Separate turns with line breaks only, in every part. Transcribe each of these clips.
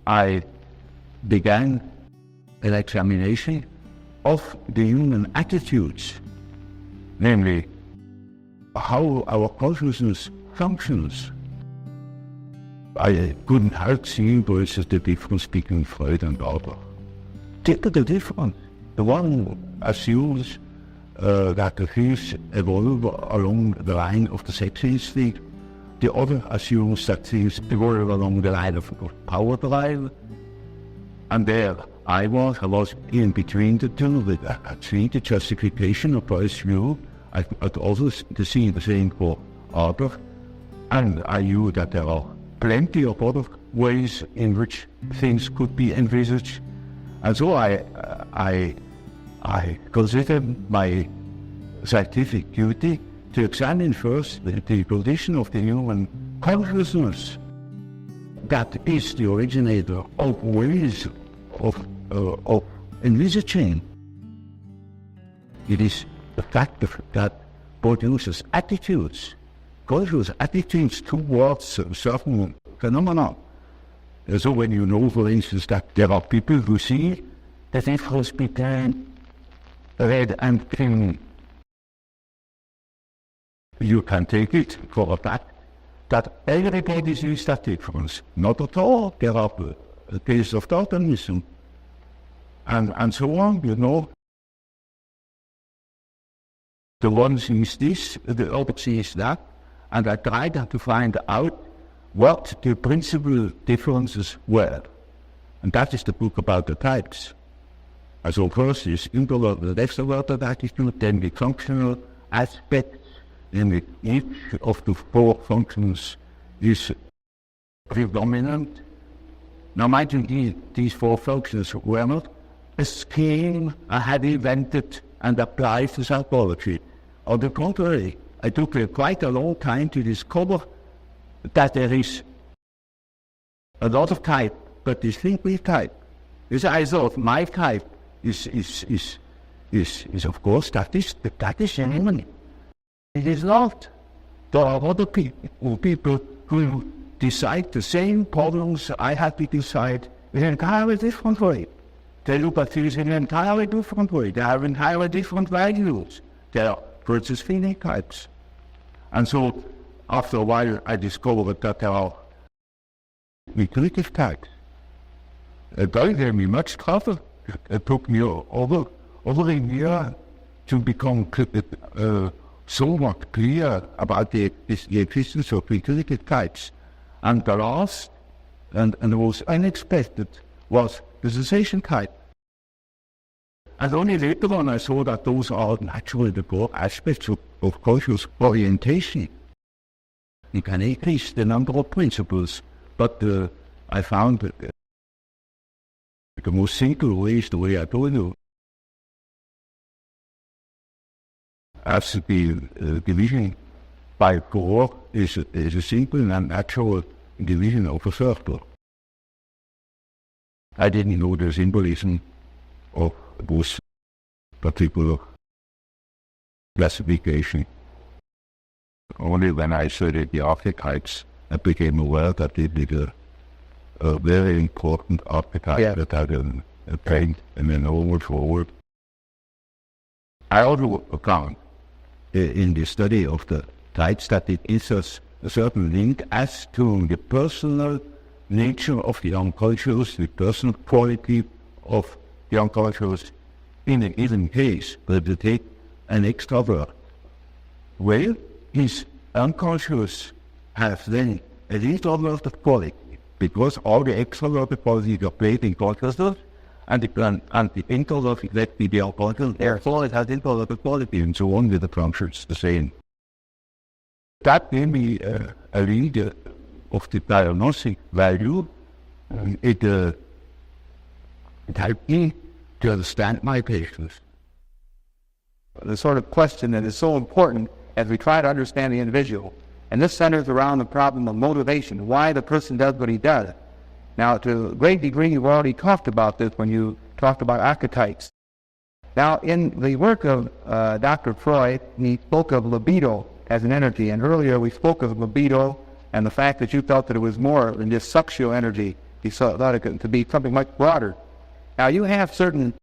I began an examination of the human attitudes, namely how our consciousness functions. I couldn't help seeing versus the difference between Freud and Albert. Typical difference. The one assumes that the thieves evolve along the line of the sex instinct. The other assumes that thieves evolve along the line of power drive. And there I was in between the two with the justification of Freud's view. I could also see the same for Albert. And I knew that there are plenty of other ways in which things could be envisaged. And so I considered my scientific duty to examine first the condition of the human consciousness that is the originator of ways of envisaging. It is the factor that produces attitudes, conscious attitudes towards certain phenomena. So when you know, for instance, that there are people who see the difference between red and green, you can take it for a fact that everybody sees that difference. Not at all. There are cases of totemism and so on, you know. The one sees this, the other sees that, and I tried to find out what the principal differences were. And that is the book about the types. And so first is introverted, extroverted attitude, then the functional aspects, and each of the four functions is predominant. Now mind you, these four functions were not a scheme I had invented and applied to psychology. On the contrary, I took quite a long time to discover that there is a lot of type, but distinctly type. Because I thought my type is of course that is human. It is not. There are other people who decide the same problems I had to decide in an entirely different way. They look at things in an entirely different way. They have entirely different values. They are versus feeling types. And so, after a while, I discovered that there are intuitive types. It gave me much trouble. It took me over a year to become somewhat clear about the existence of intuitive types. And the last, and the most unexpected, was the sensation type. And only later on I saw that those are naturally the core aspects of conscious orientation. You can increase the number of principles, but I found that the most simple way is the way I told you. As the division by four is a simple and natural division of a circle. I didn't know the symbolism of those particular classification. Only when I studied the archetypes, I became aware that they did a very important archetype that had a paint and an over forward. I also found in the study of the types that it is a certain link as to the personal nature of the unconscious, the personal quality of the unconscious in a given case. But if you take an extrovert, well, his unconscious has then an introverted quality, because all the extroverted qualities are played in consciousness, and the introverted let be the unconscious, therefore it has introverted quality, and so on with the functions the same. That gave me a lead of the diagnostic value. It helped me to understand my patients.
The sort of question that is so important as we try to understand the individual, and this centers around the problem of motivation, why the person does what he does. Now, to a great degree, you've already talked about this when you talked about archetypes. Now, in the work of Dr. Freud, he spoke of libido as an energy, and earlier we spoke of libido and the fact that you felt that it was more than just sexual energy. He thought it to be something much broader. Now, you have certain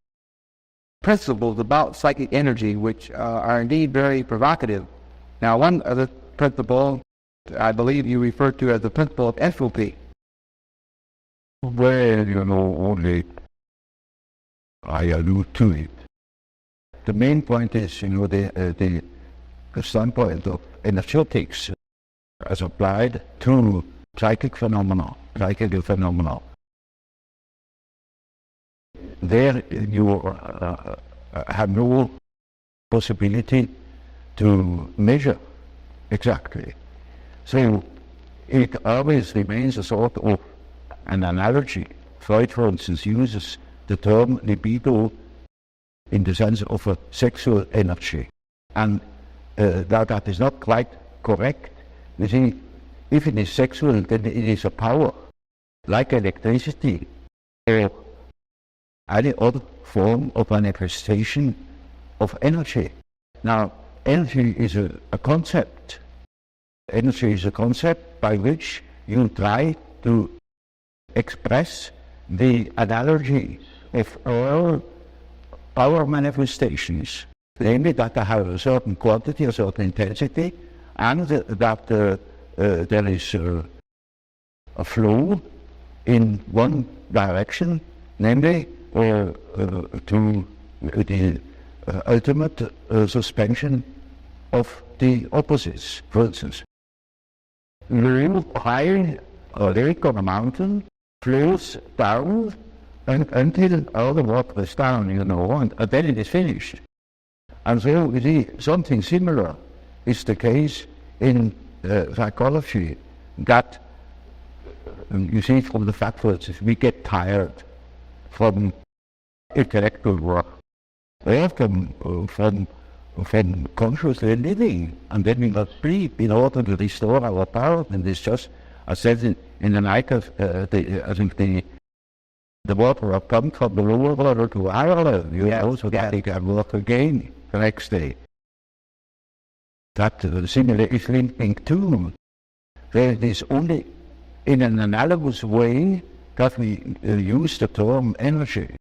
principles about psychic energy which are indeed very provocative. Now, one other principle I believe you refer to as the principle of entropy.
Well, only I allude to it. The main point is, the standpoint of energetics as applied to psychical phenomena. There you have no possibility to measure exactly. So it always remains a sort of an analogy. Freud, for instance, uses the term libido in the sense of a sexual energy. And that is not quite correct. You see, if it is sexual, then it is a power, like electricity or any other form of manifestation of energy. Now, energy is a concept. Energy is a concept by which you try to express the analogies of all power manifestations, namely that they have a certain quantity, a certain intensity, and that there is a flow in one direction, namely to the ultimate suspension of the opposites. For instance, the real high lake on a mountain flows down until all the water is down, and then it is finished. And so you see, something similar is the case in psychology, that you see from the fact that we get tired from intellectual work, from consciously living, and then we must sleep in order to restore our power. And it's just, I said in the night of I think the water will come from the lower level to higher level, so that they can work again the next day. That similarly is linking too. There it is only in an analogous way that we use the term energy.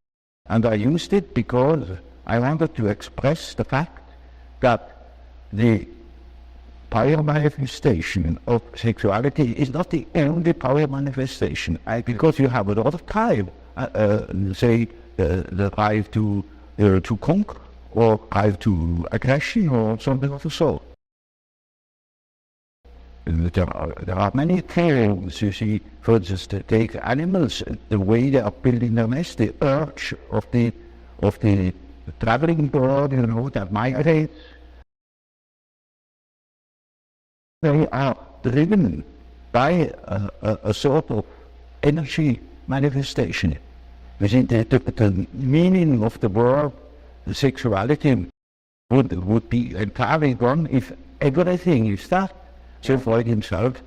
And I used it because I wanted to express the fact that the power manifestation of sexuality is not the only power manifestation, because you have a lot of time, say the drive to conquer, or drive to aggression, or something of the sort. There are many theories, you see, for instance, to take animals, the way they are building their nest, the urge of the traveling bird, that migrates. They are driven by a sort of energy manifestation. You see, the meaning of the word sexuality would be entirely gone if everything is that. So Freud himself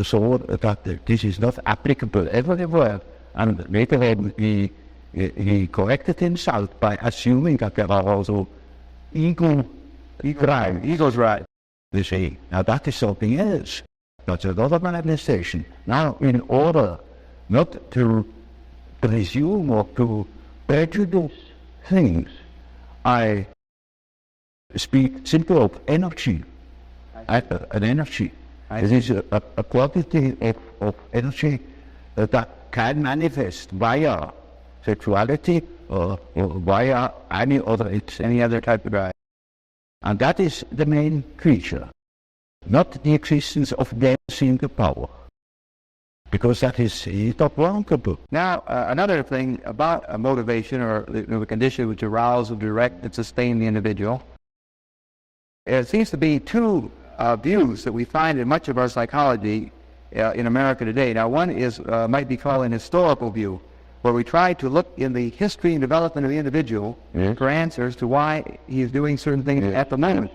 saw that this is not applicable everywhere, and later he corrected himself by assuming that there are also ego's right. They say, now that is something else. That's another manifestation. Now, in order not to presume or to prejudice things, I speak simply of energy. An energy. It is a quantity of energy that can manifest via sexuality or via any other type of drive. And that is the main creature, not the existence of them seeing the power, because that is not workable. Now, another thing about a motivation or the condition which arouse, direct, and sustain the individual, it seems to be two views that we find in much of our psychology in America today. Now, one is might be called an historical view, where we try to look in the history and development of the individual for answers to why he is doing certain things at the moment.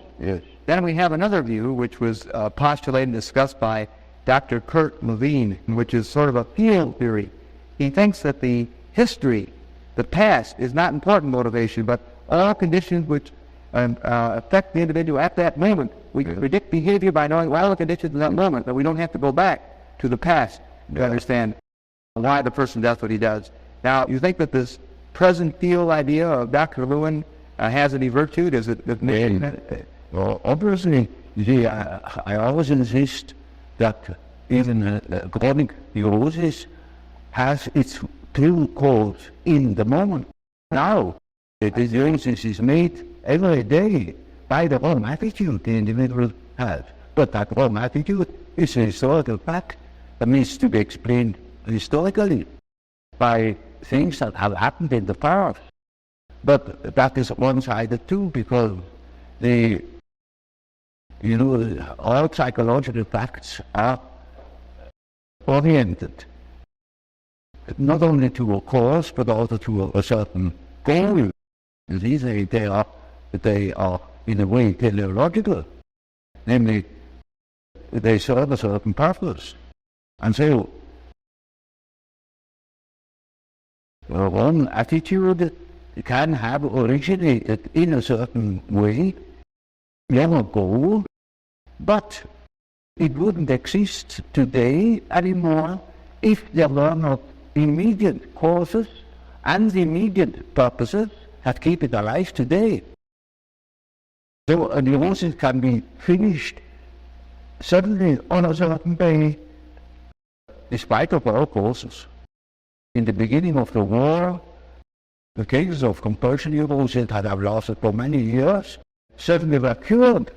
Then we have another view, which was postulated and discussed by Dr. Kurt Levine, which is sort of a field theory. He thinks that the history, the past, is not important motivation, but all conditions which affect the individual at that moment. We can predict behavior by knowing all the conditions in that moment, but we don't have to go back to the past to understand
why the person does what he does. Now, you think that this present feel idea of Dr. Lewin has any virtue? Does it?
Well, obviously, you see, I always insist that even chronic neurosis has its true cause in the moment. Now, the diagnosis is made every day by the wrong attitude the individual has. But that wrong attitude is a historical fact that needs to be explained historically by things that have happened in the past. But that is one-sided too, because all psychological facts are oriented not only to a cause but also to a certain goal. They are in a way teleological, namely they serve a certain purpose. And so one attitude can have originated in a certain way long ago, but it wouldn't exist today anymore if there were not immediate causes and immediate purposes that keep it alive today. So a neurosis can be finished suddenly on a certain day, despite of all causes. In the beginning of the war, the cases of compulsion neurosis that have lasted for many years suddenly were cured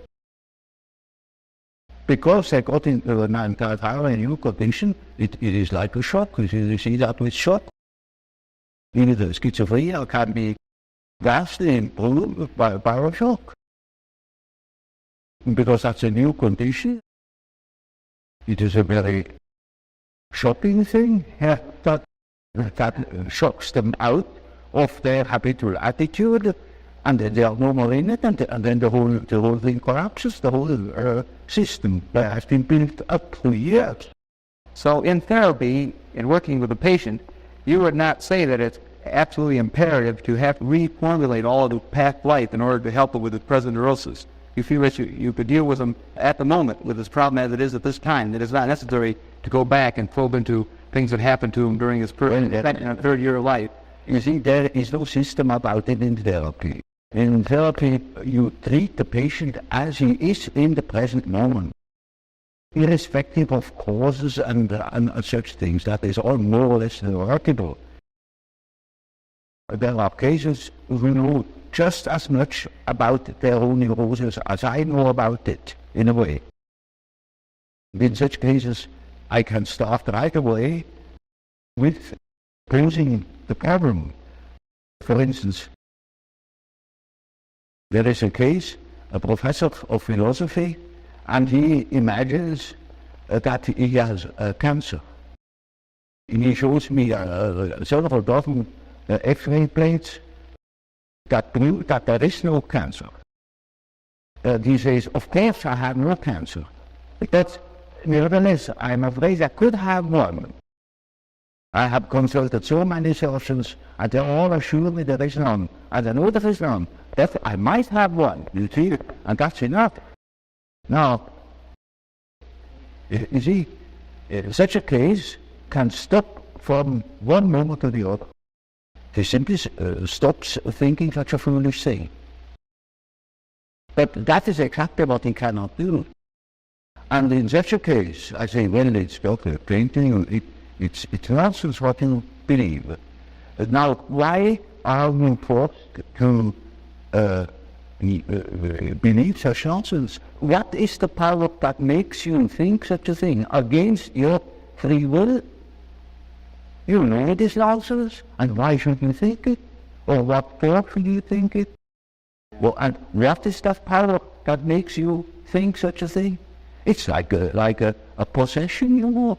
because they got into an entirely new condition. It is like a shock. You see that with shock. Even the schizophrenia can be vastly improved by a shock, because that's a new condition. It is a very shocking thing that shocks them out of their habitual attitude, and then they are no more in it, and then the whole thing collapses. The whole system that has been built up for years.
So in therapy, in working with a patient, you would not say that it's absolutely imperative to have to reformulate all of the past life in order to help them with the present neurosis. You feel that you could deal with them at the moment with this problem as it is at this time, that it's not necessary to go back and probe into things that happened to him during his second and third year of life.
You see, there is no system about it in therapy. In therapy, you treat the patient as he is in the present moment, irrespective of causes and such things. That is all more or less workable. There are cases who know just as much about their own neurosis as I know about it, in a way. In such cases, I can start right away with posing the problem. For instance, there is a case, a professor of philosophy, and he imagines that he has cancer. And he shows me several dozen X-ray plates that prove that there is no cancer. He says, of course I have no cancer, but nevertheless I'm afraid I could have one. I have consulted so many surgeons, and they all assure me there is none, and I know there is none. That I might have one, you see, and that's enough. Now, you see, such a case can stop from one moment to the other. He simply stops thinking such a foolish thing. But that is exactly what he cannot do. And in such a case, I say, well, it's got a painting, it's nonsense what you believe. Now, why are you forced to believe such nonsense? What is the power that makes you think such a thing against your free will? You know it is nonsense, and why should you think it? Or what for should you think it? Well, and what is that power that makes you think such a thing? It's like a possession, you know.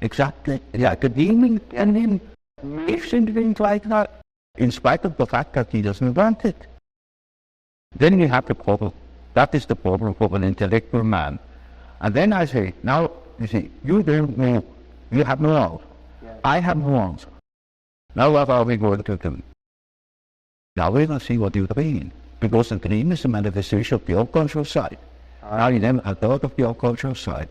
Exactly, like a demon, and then makes him things like that, in spite of the fact that he doesn't want it. Then you have the problem. That is the problem for an intellectual man. And then I say, now, you see, you don't know, you have no answer. I have no answer. Now what are we going to do? Now we're going to see what you dream. Because the dream is a manifestation of the unconscious side. Now you never had thought of the unconscious side.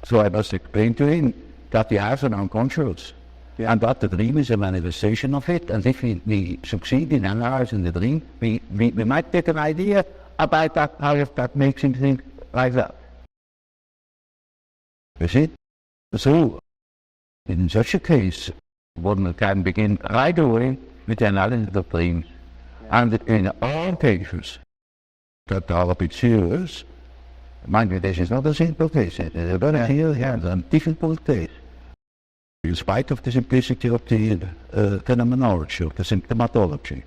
So I must explain to him that he has an unconscious.
Yeah.
And that the dream is a manifestation of it. And if we succeed in analyzing the dream, we might get an idea about that, how if that makes him think like that. You see? So, in such a case, one can begin right away with the analysis of dreams. Yeah. And in all cases that are a bit serious, mind you, this is not a simple case. It's a very serious and difficult case. In spite of the simplicity of the phenomenology, of the symptomatology.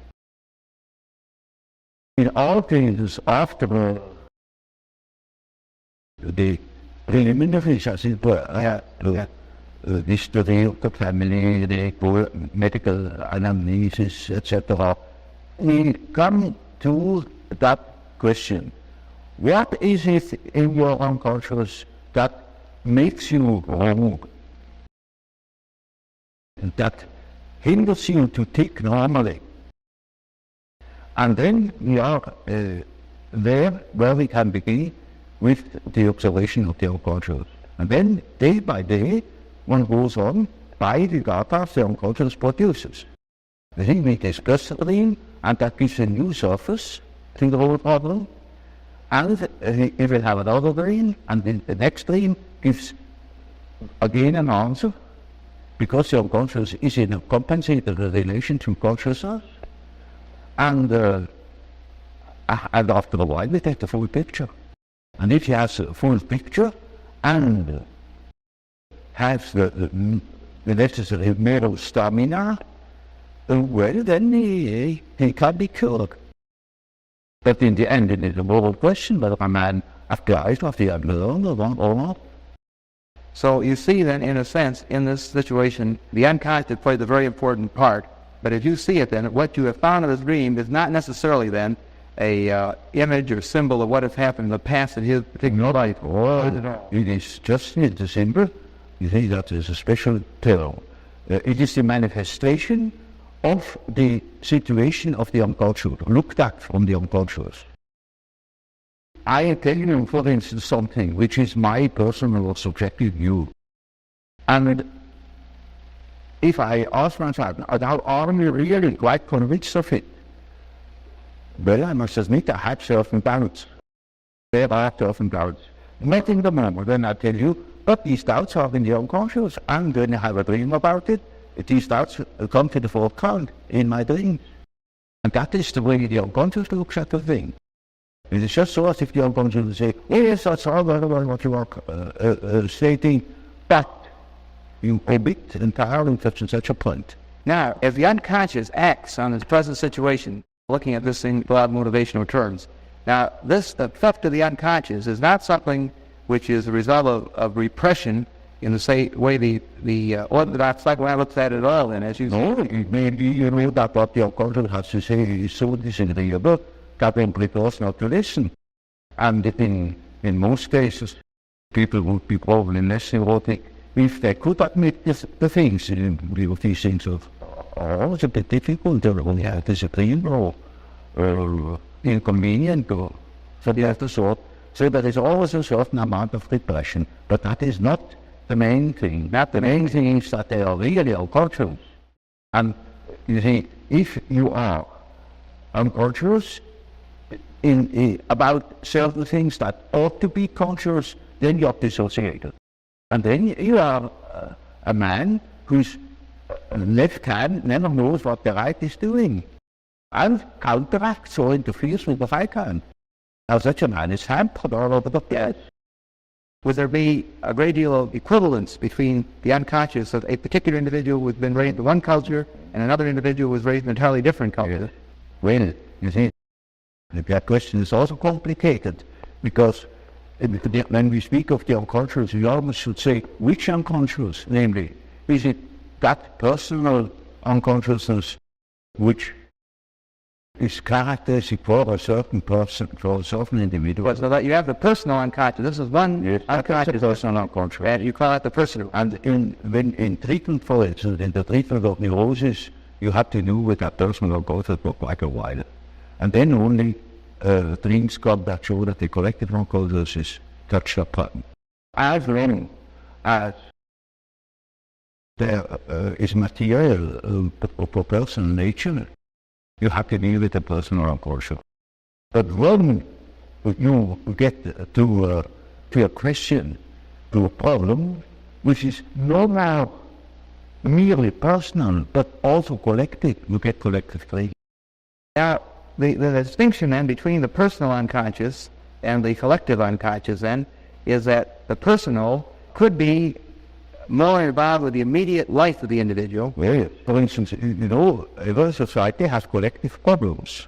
In all cases, after the preliminaries, as it were, the history of the family, the medical anamnesis, etc., we come to that question. What is it in your unconscious that makes you wrong? That hinders you to think normally? And then we are there where we can begin with the observation of the unconscious. And then, day by day, one goes on by the data the unconscious produces. Then we discuss the dream, and that gives a new surface to the whole problem. And if we have another dream, and then the next dream gives again an answer, because the unconscious is in a compensated relation to consciousness. And after a while we take the full picture. And if he has a full picture and has the necessary mental stamina, well, then he can be cured. But in the end, it is a moral question whether a man applies what he has learned or not.
So you see then, in a sense, in this situation, the unconscious played a very important part. But if you see it then, what you have found in this dream is not necessarily then a image or symbol of what has happened in the past in his particular life.
It is just the symbol. You see, that is a special term. It is the manifestation of the situation of the unconscious, looked at from the unconscious. I tell you, for instance, something which is my personal or subjective view. And if I ask myself, now are we really quite convinced of it? Well, I must admit, I had certain doubts. There are certain doubts. Not in the moment when I tell you, but these doubts are in the unconscious, and when I have a dream about it, these doubts come to the forefront in my dreams. And that is the way the unconscious looks at the thing. It is just so as if the unconscious will say, yes, that's all what you are stating, but you omit entirely such and such a point.
Now, if the unconscious acts on its present situation, looking at this in broad motivational terms, now this effect of the unconscious is not something which is a result of repression in the same way the orthodox psychoanalyst at it all, and as you say.
No, maybe you know that what the unconscious has to say is so disagreeable that one prefers not to listen. And in most cases, people would be probably less neurotic if they could admit the things. These things are it's a bit difficult, or yeah, disagreeable or inconvenient or something of the sort. So there is always a certain amount of repression, but that is not the main thing. Not the main thing is that they are really unconscious. And you see, if you are unconscious about certain things that ought to be conscious, then you are dissociated. And then you are a man whose left hand never knows what the right is doing, and counteracts or interferes with the right hand. Now such a man is hampered all over the place.
Would there be a great deal of equivalence between the unconscious of a particular individual who has been raised in one culture and another individual who was raised in an entirely different culture?
Yes. Well, you see, that question is also complicated, because when we speak of the unconscious, we almost should say which unconscious, namely, is it that personal unconsciousness which is characteristic for a certain person, for a certain individual.
So that you have the personal unconscious. This is one unconscious,
personal unconscious.
And you call it the personal.
And in treatment, for instance, in the treatment of neurosis, you have to do with that personal unconscious for quite a while. And then only dreams come that show that the collective unconscious is touched upon. As long as there is material for personal nature. You have to deal with the personal portion. But when you get to a question, to a problem, which is not now merely personal, but also collective, you get collective thinking.
Now, the distinction then between the personal unconscious and the collective unconscious then is that the personal could be more involved with the immediate life of the individual.
Well, for instance, every society has collective problems,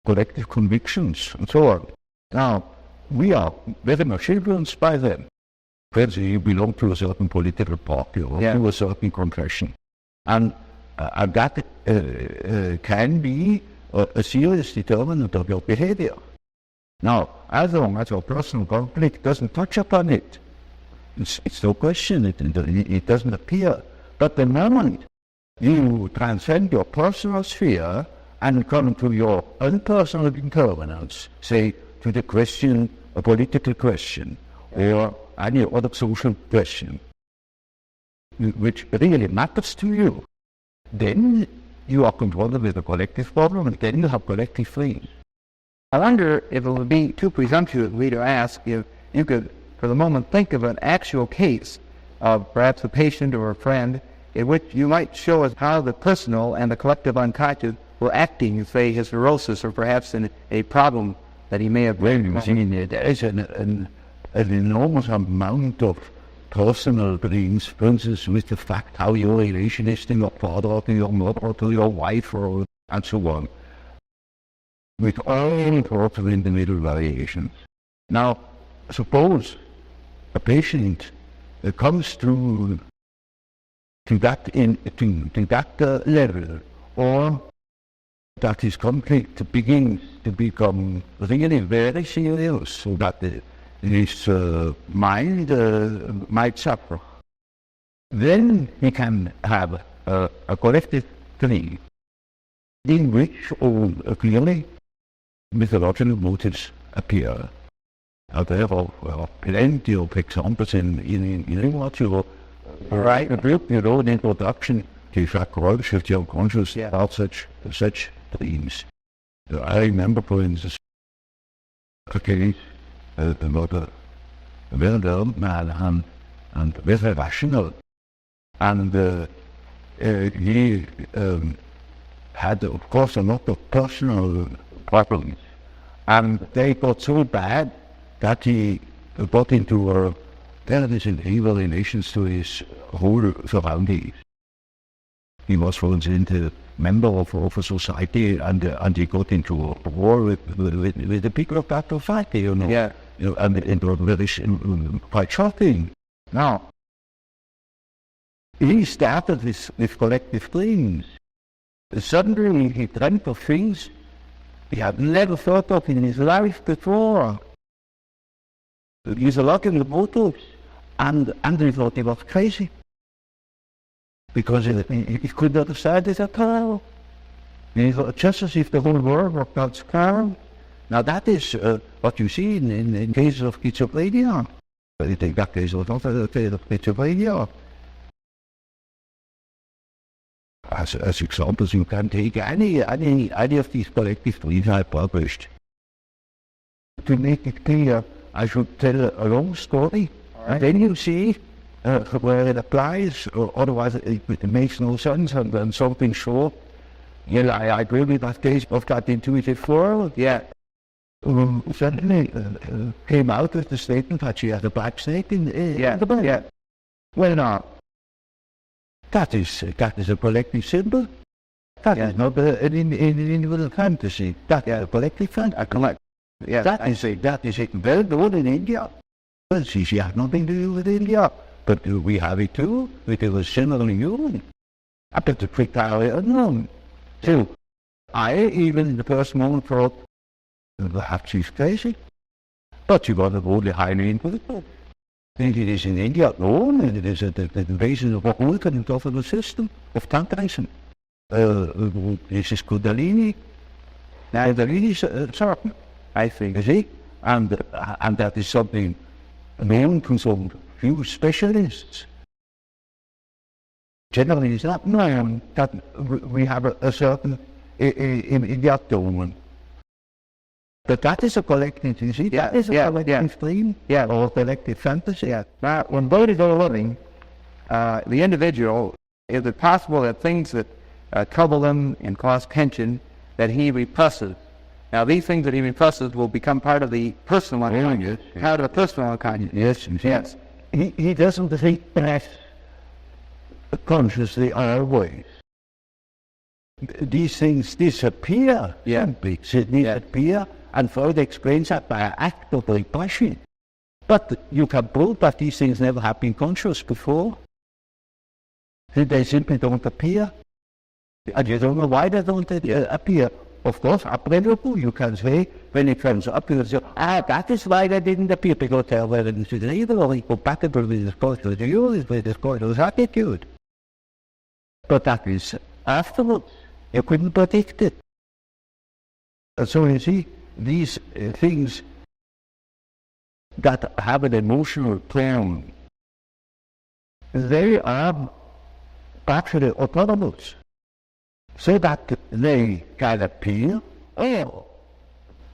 collective convictions, and so on. Now, we are very much influenced by them. For instance, you belong to a certain political party or to a certain confession. And that can be a serious determinant of your behavior. Now, as long as your personal conflict doesn't touch upon it, it's no question, it doesn't appear. But the moment you transcend your personal sphere and come to your unpersonal impermanence, say to the question, a political question, or any other social question, which really matters to you, then you are confronted with a collective problem, and then you have collective feelings.
I wonder if it would be too presumptuous of me to ask if you could, for the moment, think of an actual case of perhaps a patient or a friend in which you might show us how the personal and the collective unconscious were acting in, say, his neurosis or perhaps in a problem that he may have...
Well, you see, there is an enormous amount of personal dreams, for instance, with the fact how your relation is to your father, or to your mother, or to your wife, and so on, with all sorts of individual variations. Now, suppose a patient comes to that level, or that his conflict begins to become really very serious, so that his mind might suffer. Then he can have a collective dream in which clearly mythological motives appear. There are plenty of examples in literature. Right, an introduction to psychology of the unconscious about such dreams. I remember, for instance, a case about a very learned man and very rational, and he had, of course, a lot of personal problems, and they got so bad that he got into very evil relations to his whole surroundings. He was, for instance, a member of a society, and he got into a war with the people of that society,
Yeah.
And it was very quite shocking. Now, he started with collective dreams. Suddenly he dreamt of things he had never thought of in his life before. He's a lot in the motives, and he thought he was crazy, because he couldn't understand it at all. And he thought, just as if the whole world were God's car. Now that is what you see in cases of schizophrenia. But I think that case was not a case of schizophrenia. As examples, you can take any of these collective dreams I published. To make it clear, I should tell a long story. Right. Then you see where it applies, or otherwise it makes no sense, and something short. Yeah, I agree with that case of that intuitive world. Yeah. Suddenly came out with the statement that she had a black snake in the bed. Yeah. Well, now, that is a collective symbol. That is not an individual fantasy. That is a collective fantasy. Yeah, that is it well known in India. Well, she has nothing to do with India, but we have it too. It was similarly human. Up to the entirely unknown. So, I, even in the first moment, thought, perhaps she's crazy. But she was only highly intellectual. And it is in India known, and it is the basis of a whole philosophical system of Tantrism. This is Kundalini. Now, Kundalini is certain, I think, you see? And that is something known to some few specialists. generally it's not known that we have a certain in the abdomen. But that is a collective, you see, that is a collective dream, or collective fantasy.
Yeah. Now, when bodies are living, the individual, is it possible that things that trouble them and cause tension, that he represses? Now, these things that he represses will become part of the personal unconscious, part of the personal unconscious.
Yes. He doesn't repress consciously always. These things disappear. They disappear, and Freud explains that by an act of repression. But you can prove that these things never have been conscious before. They simply don't appear. And you don't know why they don't appear. Of course, appreciable, you can say, when it comes up, you can say, that is why they didn't appear, because they were either compatible with this conscious use, with this conscious attitude. But that is afterwards. You couldn't predict it. And so you see, these things that have an emotional tone, they are actually autonomous, so that they can appear or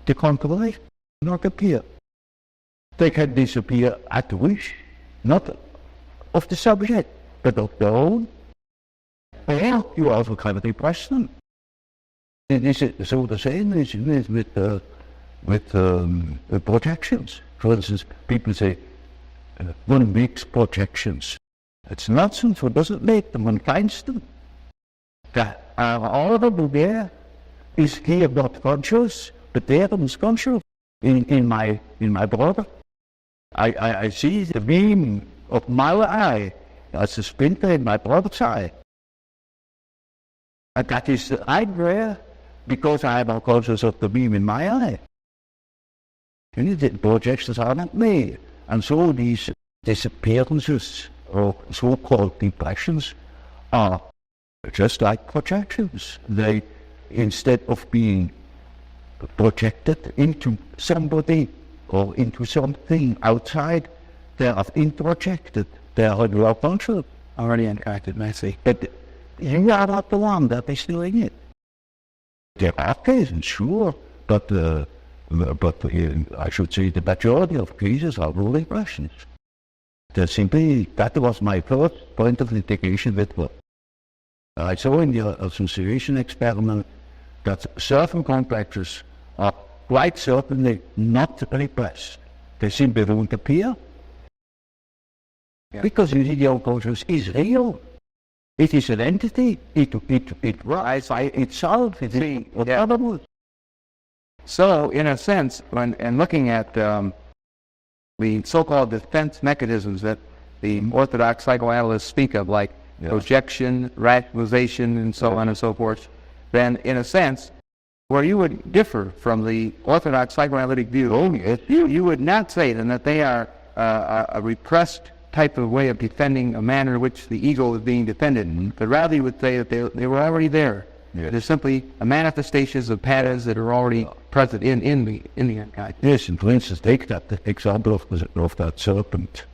they can't not appear. They can disappear at wish, not of the subject, but of their own. Or you also can repress them. This is so the same is with projections. For instance, people say one makes projections. It's nonsense. One doesn't make them, one finds them. That all of them there is here not conscious, but there is conscious. In my brother, I see the beam of my eye as a splinter in my brother's eye. And that is right there, because I am conscious of the beam in my eye. And the projections are not me. And so these disappearances, or so-called depressions, are just like projections. They, instead of being projected into somebody or into something outside, they are introjected. They are in your conscious.
Already impacted, I see.
But you are not the one that is doing it. There are cases, sure, but I should say the majority of cases are rule impressions. That was my first point of litigation with what I saw in the association experiment, that certain complexes are quite certainly not repressed. They simply don't appear. Because you see, the unconscious is real. It is an entity. It rises by itself. It is autonomous.
So, in a sense, when looking at the so-called defense mechanisms that the orthodox psychoanalysts speak of, like projection, rationalization, and so on and so forth, then, in a sense, where you would differ from the orthodox psychoanalytic view, you would not say then that they are a repressed type of way of defending a manner in which the ego is being defended, but rather you would say that they were already there. They're simply a manifestations of patterns that are already present in the unconscious.
Yes, and for instance, take that example of that serpent.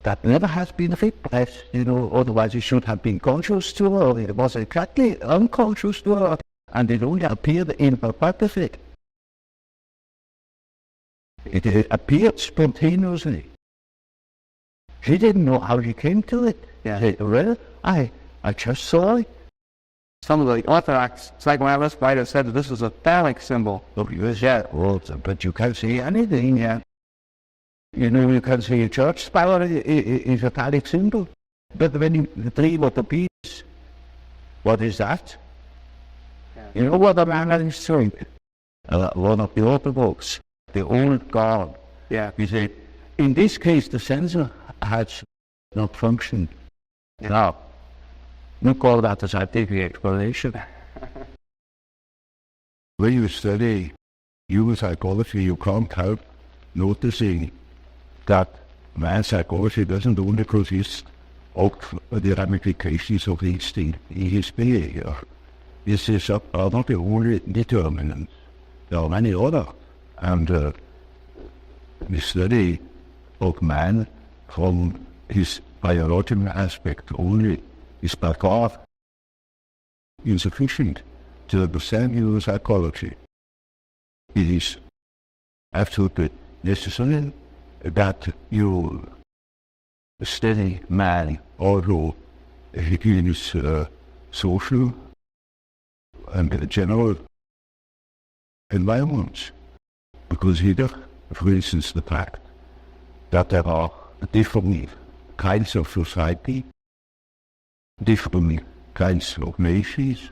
That never has been repressed, otherwise it should have been conscious to her. It was exactly unconscious to her, and it only appeared in her practice. It appeared spontaneously. She didn't know how she came to it. Well, I just saw it.
Some of the orthodox psychoanalysts might have said that this was a phallic symbol.
But you can't see anything. You can see a church spire is a phallic symbol. But when you dream of the peace, what is that? You know what the man is saying? One of the Orthodox, the old God. He said, in this case, the sensor has not functioned. Now, you call that a scientific explanation. When you study human psychology, you can't help noticing that man's psychology doesn't only consist of the ramifications of instinct in his behavior. This is are not the only determinants. There are many other. And the study of man from his biological aspect only is by far insufficient to understand human psychology. It is absolutely necessary that you study man also in his social and general environments. Because here, for instance, the fact that there are different kinds of society, different kinds of nations,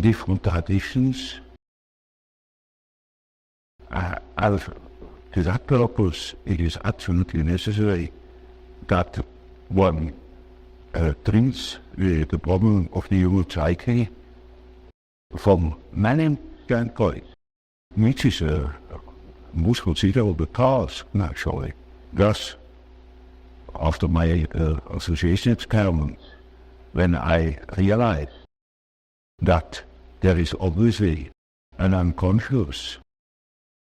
different traditions, and to that purpose it is absolutely necessary that one treats the problem of the human psyche from many standpoints, which is a most considerable task, naturally. Thus, after my association experiments, when I realized that there is obviously an unconscious,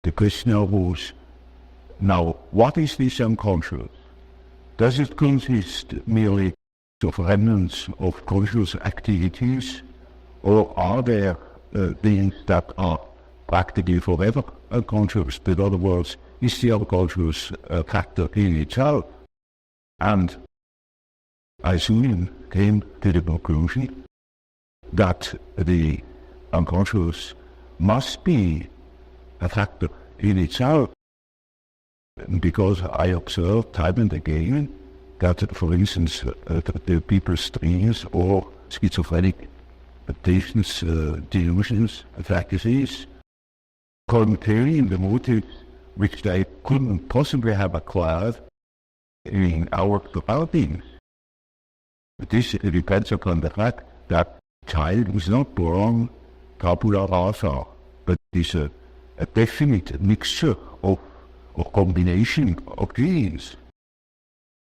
the question arose, now what is this unconscious? Does it consist merely of remnants of conscious activities, or are there beings that are practically forever unconscious? In other words, is the unconscious a factor in itself? And I soon came to the conclusion that the unconscious must be a factor in itself, because I observed time and again that, for instance, the people's dreams or schizophrenic patients' delusions and fantasies contain the motives which they couldn't possibly have acquired in our surroundings. This depends upon the fact that child is not born tabula rasa, but is a definite mixture of combination of genes.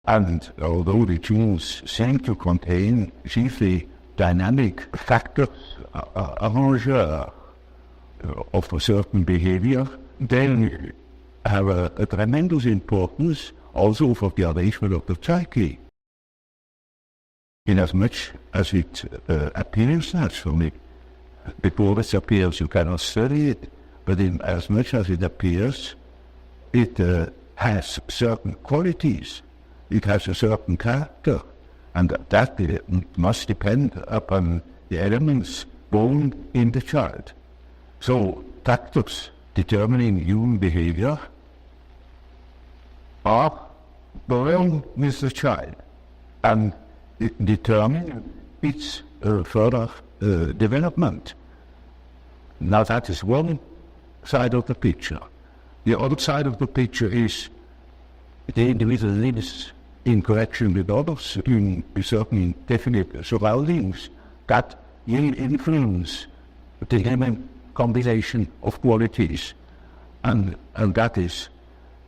And although the genes seem to contain chiefly dynamic factors, arrangeurs of a certain behavior, they have a tremendous importance also for the arrangement of the psyche. Inasmuch as it appears naturally. Before it appears, you cannot study it, but in as much as it appears, it has certain qualities, it has a certain character, and that must depend upon the elements born in the child. So, factors determining human behavior are born with the child, and it determine its further development. Now that is one side of the picture. The other side of the picture is the individual lives in connection with others in certain definite surroundings that will influence the human combination of qualities. And that is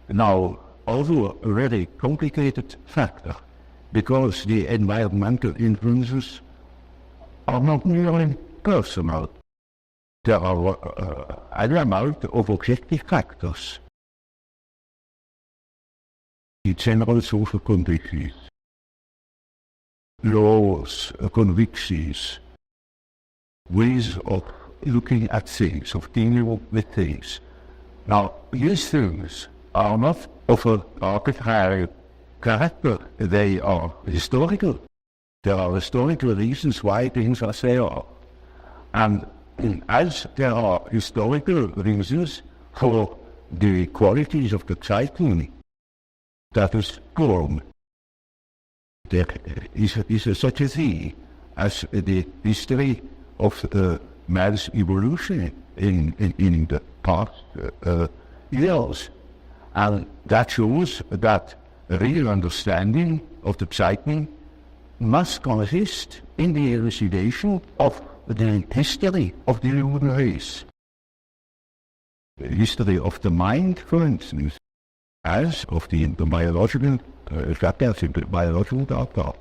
now also a very complicated factor, because the environmental influences are not merely personal. There are an amount of objective factors. The general social conditions, laws, convictions, ways of looking at things, of dealing with things. Now, these things are not of an arbitrary character, they are historical. There are historical reasons why things are as they are. And as there are historical reasons for the qualities of the psyche that is born, there is such a thing as the history of man's evolution in the past years. And that shows that a real understanding of the psyche must consist in the elucidation of the history of the human race. The history of the mind, for instance, as of the biological biological data.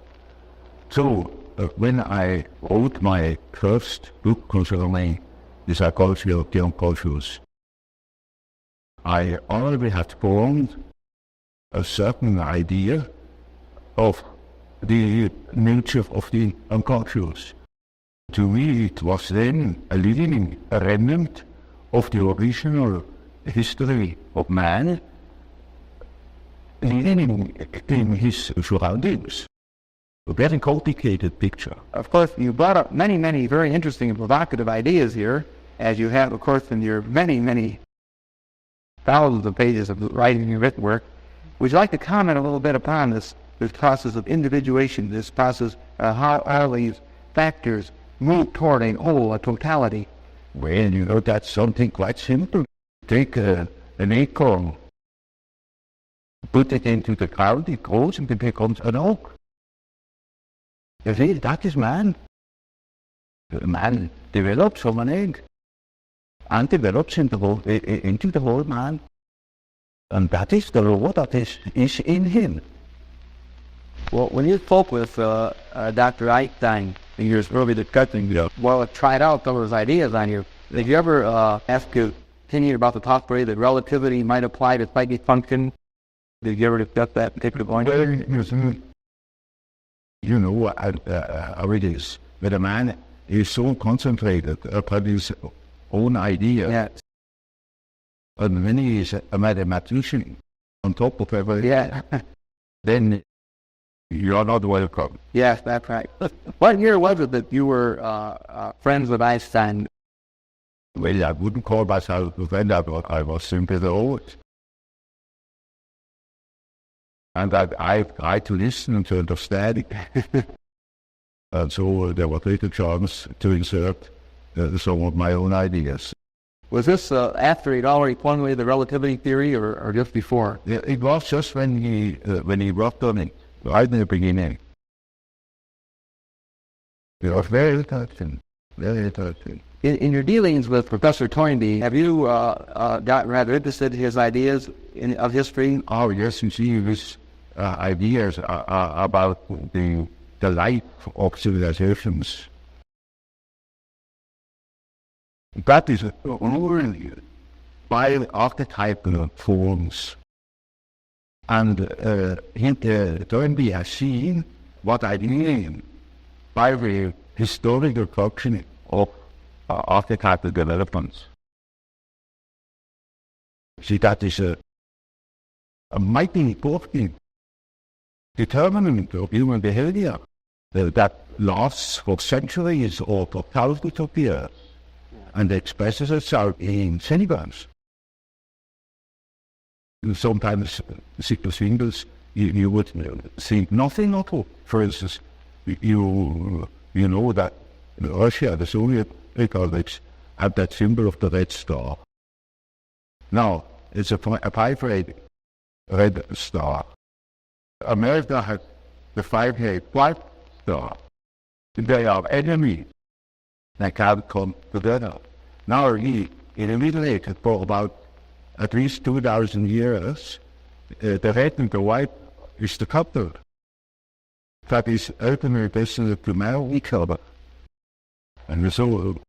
So, when I wrote my first book concerning the psychology of the unconscious, I already had formed a certain idea of the nature of the unconscious. To me, it was then a remnant of the original history of man living in his surroundings. A very complicated picture.
Of course, you brought up many, many very interesting and provocative ideas here, as you have, of course, in your many, many thousands of pages of writing and written work. Would you like to comment a little bit upon this process of individuation, this process, how all these factors move toward a whole, a totality?
Well, that's something quite simple. Take an acorn, put it into the ground, it grows and it becomes an oak. You see, that is man. Man develops from an egg and develops into the whole man. And that is the law that is in him.
Well, when you spoke with Dr. Einstein in your early discussion, well, tried out some of his ideas on you, did you ever ask his opinion about the possibility that relativity might apply to psychic function? Did you ever discuss that particular point?
Well, you know how it is. When a man is so concentrated upon his own idea,
yes.
And when he is a mathematician on top of everything, then you are not welcome.
Yes, that's right. What year was it that you were friends with Einstein?
Well, I wouldn't call myself a friend. I was simply the host. And I tried to listen and to understand it. And so there was little chance to insert some of my own ideas.
Was this after he'd already formulated the relativity theory, or just before?
It was just when he worked on it, right in the beginning. It was very interesting, very interesting.
In your dealings with Professor Toynbee, have you got rather interested in his ideas of history?
Oh yes, you see his ideas about the life of civilizations. That is only by archetypal forms. And Toynbee has seen what I mean by the historical functioning of archetypal developments. See, that is a mighty important determinant of human behavior that lasts for centuries or for thousands of years and expresses itself in sequence. Sometimes sickness singles you would think nothing of it. For instance, you know that Russia, the Soviet republics, had that symbol of the red star. Now, it's a five-red red star. America has the five-red white star. They are enemies. They can't come together. Now, he eliminated for about at least 2,000 years, the red and the white is the couple. That is ultimately destined to marry each other. And so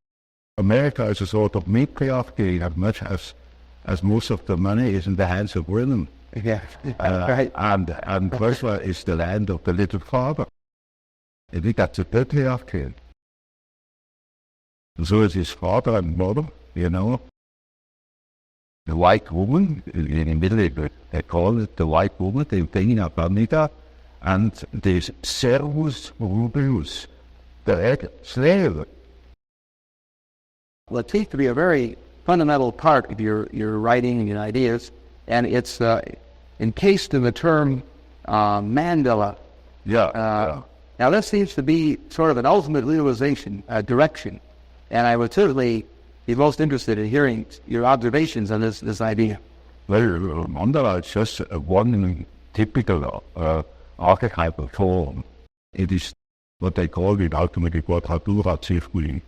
America is a sort of matriarchy as much as most of the money is in the hands of women.
Yeah, right.
And Russia is the land of the little father. I think that's a patriarchy. So it is father and mother, you know. The white woman, in the middle, they call it the white woman, the Eugenia Planeta, and the servus rubrius, the red slave.
Well, it seems to be a very fundamental part of your writing and your ideas, and it's encased in the term mandala.
Yeah.
Now, this seems to be sort of an ultimate realization, direction, and I would certainly be most interested in hearing your observations on this idea.
Well, mandala is just one typical archetypal form. It is what they call it ultimately quadratura circuli,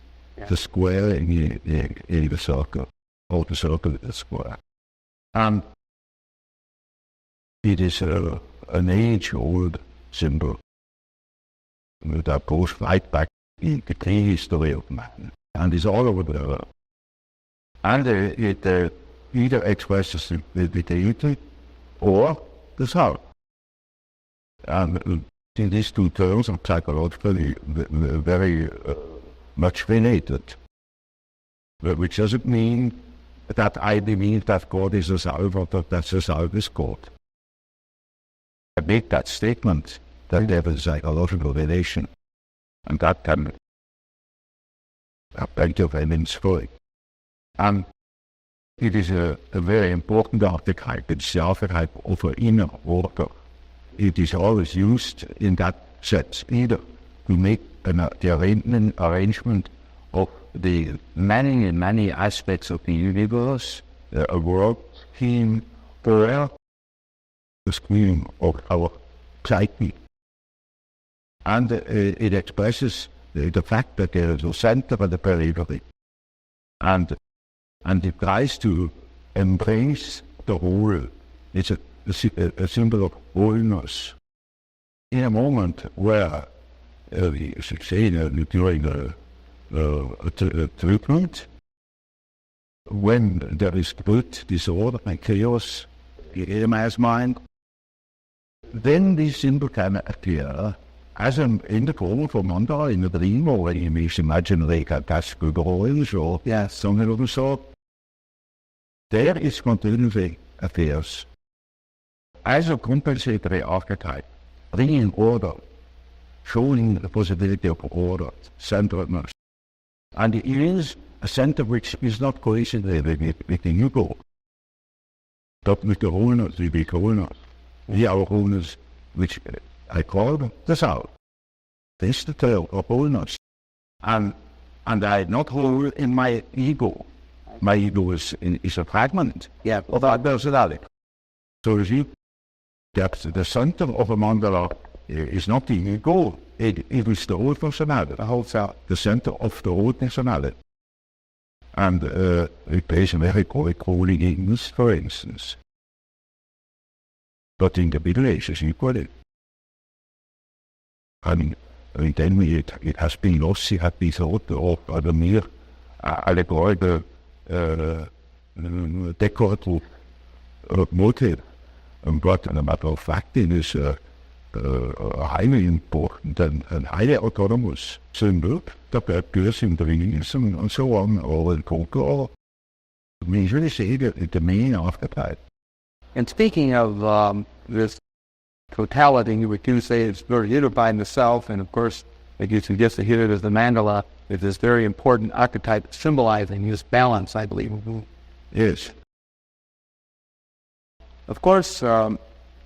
the square in the circle, or the circle in the square. And it is an age-old symbol that goes right back in the prehistory of man, and is all over the world. And it either expresses the deity or the soul. And these two terms are psychologically very much related, which doesn't mean that I believe that God is a self or that the self is God. I make that statement that there is a psychological relation, and that can have plenty of evidence for it. And it is a very important archetype. It's the archetype of an inner order. It is always used in that sense, either to make the arrangement of the many aspects of the universe, a world scheme, or the scheme of our psyche. And it expresses the fact that there is a center and a periphery. And it tries to embrace the whole. It's a symbol of wholeness. In a moment where, you should say, during a treatment, when there is good disorder and chaos in a man's mind, then this symbol can appear as in the form of a mandala in a dream, or in his imaginary fantastical drawings, or something of the sort. There is continuity affairs as a compensatory archetype, bringing order, showing the possibility of order, centeredness. And it is a center which is not coincident with the ego, but with the wholeness, the big wholeness, our wholeness, which I call the self. This is the term of wholeness. And I am not whole in my ego. My ego is a fragment of our personality. So you see, the center of a mandala is not the ego, it is the whole personality, the whole self, the center of the whole personality. And it plays a very calling English, for instance. But in the Middle Ages, equally. And then it has been lost. It had been thought of a mere allegorical, decorative motive. But as a matter of fact, it is a highly important and highly autonomous symbol that appears in dreams and so on, or in folklore. We usually say that the main archetype.
And speaking of this totality, we do say it's very unified in the self, and of course, like you suggested here, there's the mandala, is this very important archetype symbolizing this balance, I believe.
Yes.
Of course,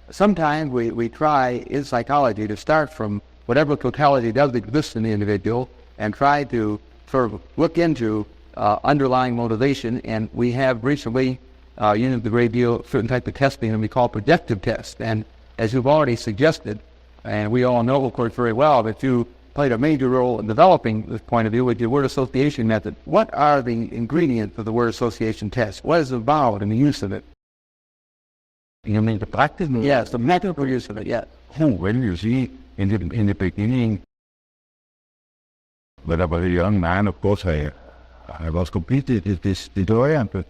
sometimes we try in psychology to start from whatever totality does exist in the individual and try to sort of look into underlying motivation, and we have recently used a great deal of certain type of testing that we call projective tests. And as you've already suggested, and we all know, of course, very well, that you played a major role in developing this point of view with your word association method. What are the ingredients of the word association test? What is involved in the use of it?
You mean the practice?
Yes, the method for use of it, yes.
Oh, well, you see, in the beginning, when I was a young man, of course, I was completely disoriented.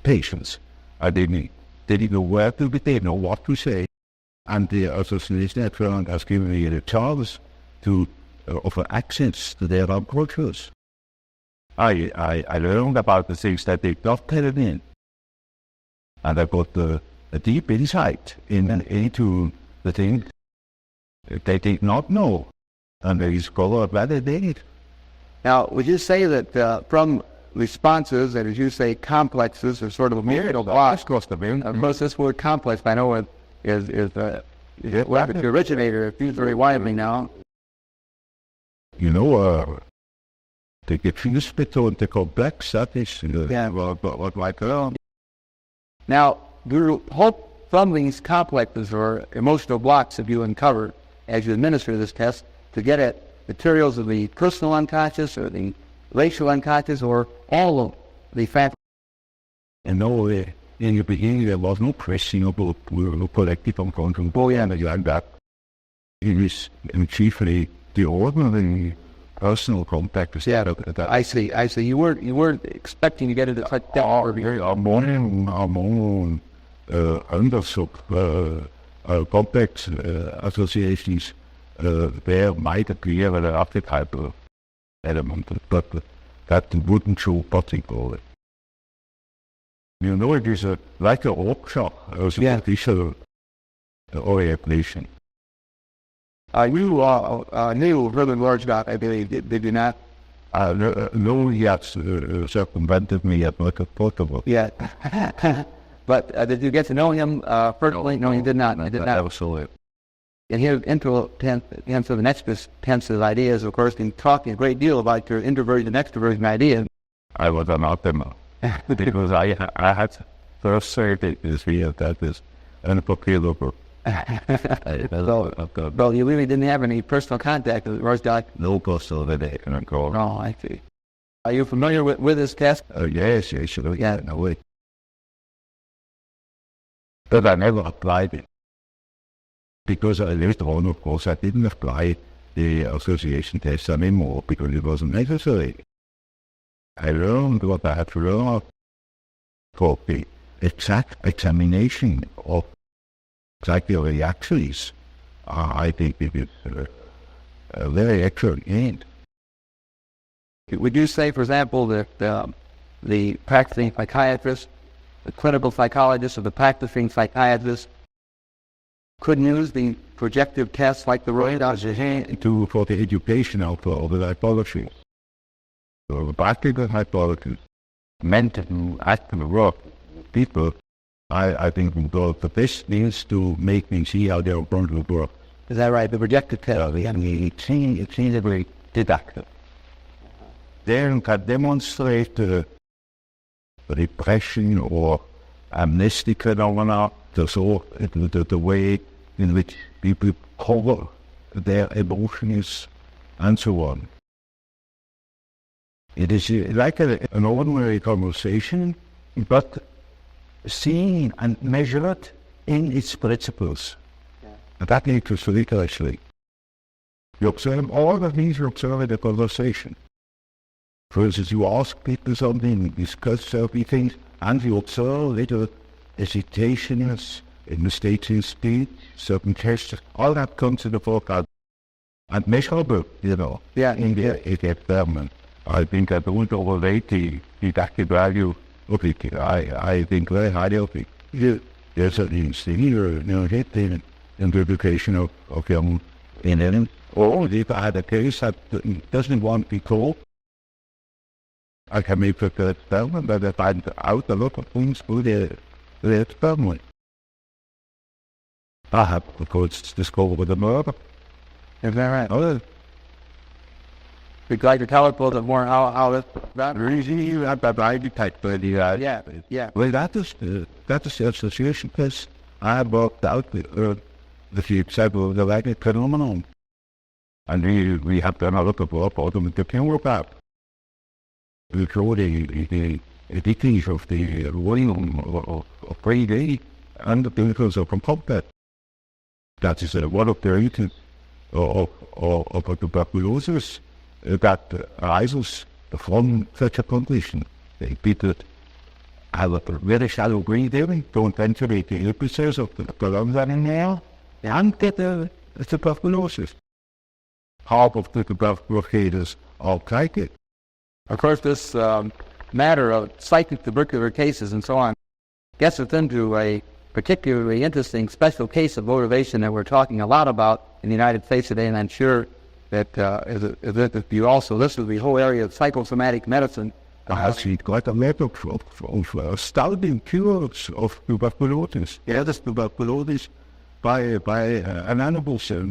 Patience. I didn't know where to be, didn't know what to say. And the association at first has given me the chance to offer access to their approaches. I learned about the things that they not telling in. And I got a deep insight into the things they did not know. And they discovered validated.
Now, would you say that from responses, and as you say, complexes, are sort of a myriad blocks?
Of course,
this word complex, I know, is the originator, it's used very widely now.
You know, the Gefühlsbetont and the complex, that is what I learned.
Now, do you hope from these complexes or emotional blocks that you uncover as you administer this test to get at materials of the personal unconscious or the racial unconscious or all of the factors?
And no, in the beginning there was no pressing about collective unconscious like that. It was chiefly the ordinary personal contact.
Yeah, I see. You weren't expecting to get into such depth.
Among undersub complex associations there might appear an archetypal element, but that wouldn't show particularly. You know, it is like a workshop, a superficial orientation.
You knew really large about, I believe, did you not?
No, he had circumvented me as much as possible.
Yeah. But did you get to know him personally? No, you did not. I did not.
Absolutely.
And his into the next expensive ideas, of course, in talking a great deal about your introversion and extroversion ideas.
I was an optimist because I had first surveyed this here that is unpopular.
Well, you really didn't have any personal contact with Rosdot?
No personal contact.
Oh, I see. Are you familiar with his test?
Yes, sure. Yeah, no way. But I never applied it. Because later on, of course, I didn't apply the association test anymore because it wasn't necessary. I learned what I had to learn for the exact examination of exactly reactions. I think it is a very excellent end.
Would you say, for example, that the practicing psychiatrist, the clinical psychologist, or the practicing psychiatrist couldn't use the projective tests like the
for the education of the hypothesis, or the practical hypothesis, meant to actually work people. I think the best means to make me see how they're going to work.
Is that right? The projective test?
I mean, it seems very deductive. They can demonstrate repression or amnestic phenomena, the way in which people cover their emotions and so on. It is like an ordinary conversation, but seen and measured in its principles. Yeah. And that makes us really actually. You observe all the things you observe in the conversation. For instance, you ask people something, discuss certain things, and you observe little hesitations in the state of speech, certain gestures, all that comes to the foreground. And measurable, you know, in the experiment. I think I don't overrate the didactic value of it. I think very highly of it. There's a severe interpretation of Jung in it. Or if I had a case that doesn't want to be told, I can make the experiment, but I find out a lot of things through the experiment. I have, of course, discovered the murder.
Is that right? Oh, would you like to tell us a little bit more how this that?
Really, I detect
yeah.
Well, that is the association test I worked out with the example of the magnetic phenomenon. And we have done a lot of work on the camera part. We show the decrease of the volume of 3D and the chemicals of Compre. That is one of the reasons of tuberculosis that arises from such a condition. They people have a very shallow breathing, don't ventilate the episodes of the lungs in there, and get tuberculosis. Half of the tuberculosis are psychic.
Of course, this matter of psychic tubercular cases and so on gets us into a particularly interesting special case of motivation that we're talking a lot about in the United States today, and I'm sure that if you also listen to the whole area of psychosomatic medicine.
Actually, quite a lot of astounding cures of tuberculosis. Yeah, this tuberculosis by an animal cell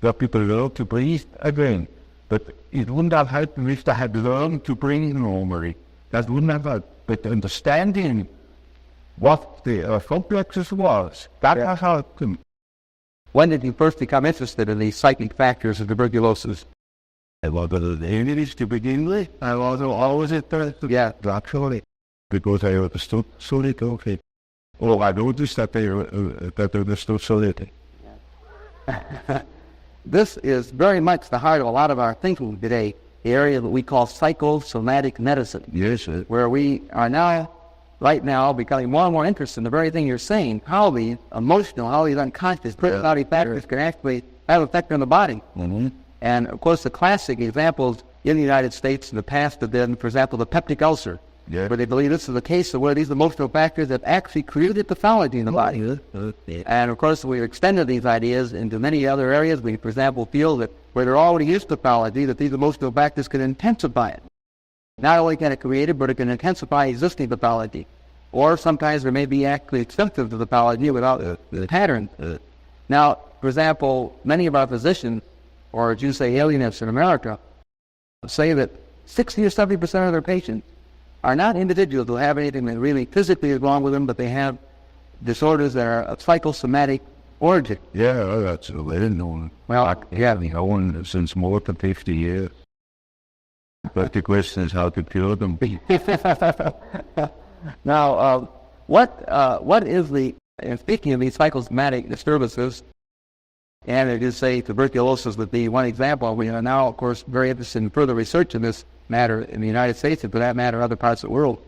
where people learn to breathe again. But it wouldn't have helped if they had learned to breathe normally. That wouldn't have helped. But understanding what the complexes was, that has helped them.
When did you first become interested in these psychic factors of tuberculosis?
I was to begin with. I was always interested.
Yeah,
actually, because I understood so little of it. Oh, I noticed that they understood so little.
Yeah. This is very much the heart of a lot of our thinking today, the area that we call psychosomatic medicine.
Yes, sir.
Where we are now right now becoming more and more interested in the very thing you're saying, how the emotional, how these unconscious personality factors can actually have an effect on the body.
Mm-hmm.
And of course, the classic examples in the United States in the past have been, for example, the peptic ulcer, where they believe this is the case of where these emotional factors have actually created pathology in the body. And of course, we've extended these ideas into many other areas. We, for example, feel that where there already is pathology, that these emotional factors can intensify it. Not only can it create it, but it can intensify existing pathology. Or sometimes there may be actually extensive to the pathology without the pattern. Now, for example, many of our physicians, or as you say, alienists in America, say that 60 or 70% of their patients are not individuals who have anything that really physically is wrong with them, but they have disorders that are of psychosomatic origin.
Yeah, that's well known.
Well, yeah.
Known since more than 50 years. But the question is how to cure them.
Now, what is the, and speaking of these psychosomatic disturbances, and it is, say, tuberculosis would be one example. We are now, of course, very interested in further research in this matter in the United States and, for that matter, other parts of the world.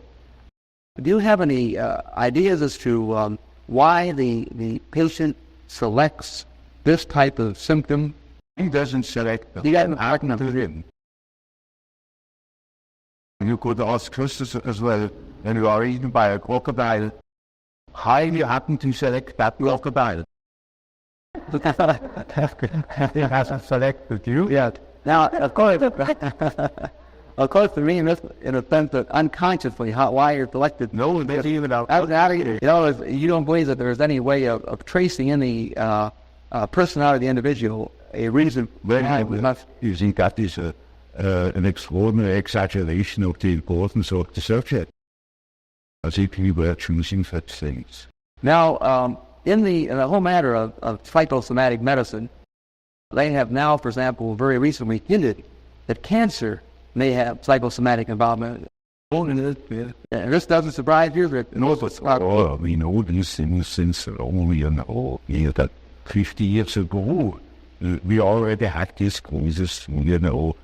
Do you have any ideas as to why the patient selects this type of symptom?
He doesn't select them.
He doesn't
happen to him. You could ask Christus as well, when you are eaten by a crocodile, how you happen to select that crocodile? He hasn't selected you.
Yeah. Now, of course, for me, in a sense that unconsciously, why you're selected.
No, that's even out.
You don't believe that there's any way of tracing in the personality of the individual a reason.
You think that is an extraordinary exaggeration of the importance of the subject, as if we were choosing such things.
Now, in the whole matter of psychosomatic medicine, they have now, for example, very recently hinted that cancer may have psychosomatic involvement. And this doesn't surprise you.
We know these things since only that 50 years ago. We already had these causes, all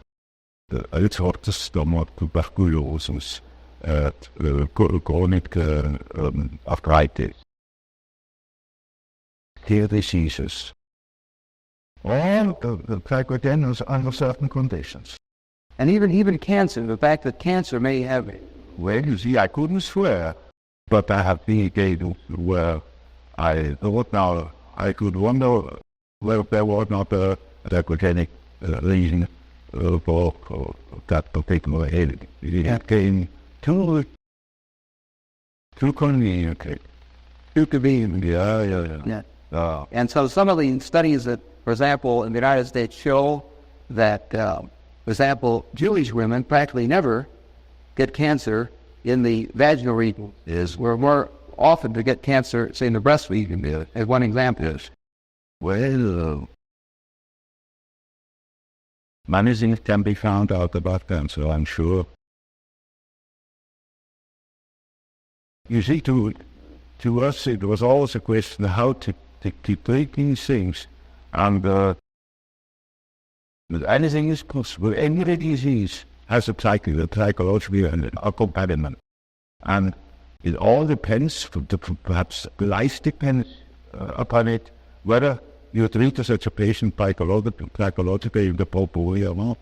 sorts of stomach tuberculosis, chronic arthritis, hair diseases, all the psychogenesis under certain conditions.
And even cancer, the fact that cancer may have it.
Well, you see, I couldn't swear, but I have been a case where I thought now I could wonder whether there was not a psychogenic reason for that particular ailment. It came too convenient.
Too convenient.
Yeah.
And so some of the studies that, for example, in the United States show that, for example, Jewish women practically never get cancer in the vaginal region.
Yes.
We're more often to get cancer, say, in the breast region, as one example.
Yes. Well, many things can be found out about cancer, I'm sure. You see, to us, it was always a question how to treat these things. And anything is possible. Any disease has a psychological accompaniment. And it all depends, perhaps life depends upon it, whether you treat such a patient psychologically in the proper way or not.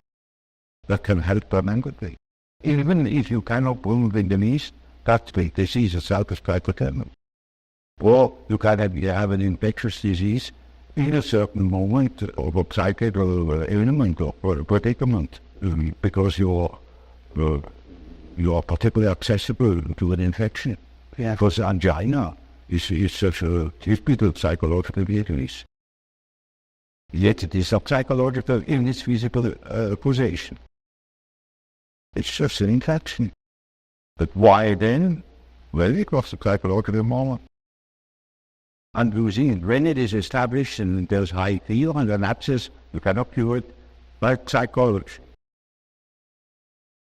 That can help tremendously. Even if you cannot prove in the least that the disease itself is psychogenic. Or you can have an infectious disease in a certain moment of a psychiatrical ailment or a predicament, because you are particularly accessible to an infection.
Yeah.
Because angina is such a typical psychological disease. Yet it is a psychological in its physical causation. It's just an infection. But why then? Well, because the psychological moment. And you see, when it is established and there's high fear and an abscess, you cannot cure it by psychology.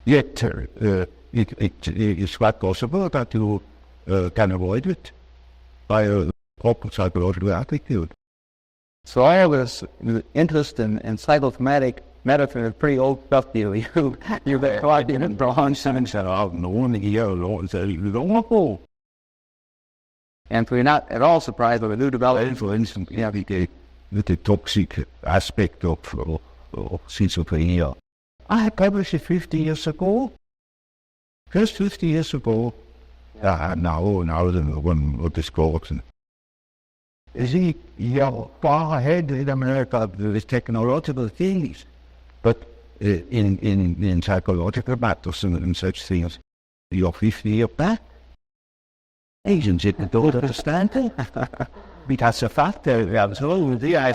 Yet it is quite possible that you can avoid it by a proper psychological attitude.
So I have this interest in psychosomatic medicine is pretty old stuff to you. You've been taught in bronze.
And
so you're not at all surprised with a new development.
for instance, the toxic aspect of schizophrenia. I published it 50 years ago. Just 50 years ago. Now what is called. You see, you're far ahead in America with technological things, but in psychological matters and such things, you're 50 years back. Asians don't understand it. Because the fact absolutely, I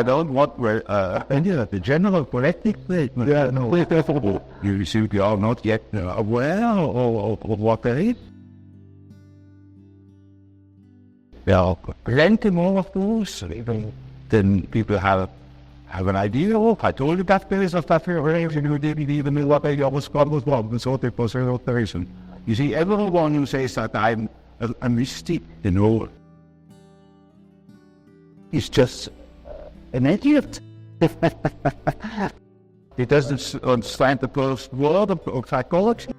don't want the general collective statement. You simply are not yet aware of what there is. There are plenty more of those than people have an idea of. I told you that there is a stuff here, you didn't even know what I was wrong, so it was an alteration. You see, everyone who says that I'm a mystic, is just an idiot. He doesn't understand the first word of psychology.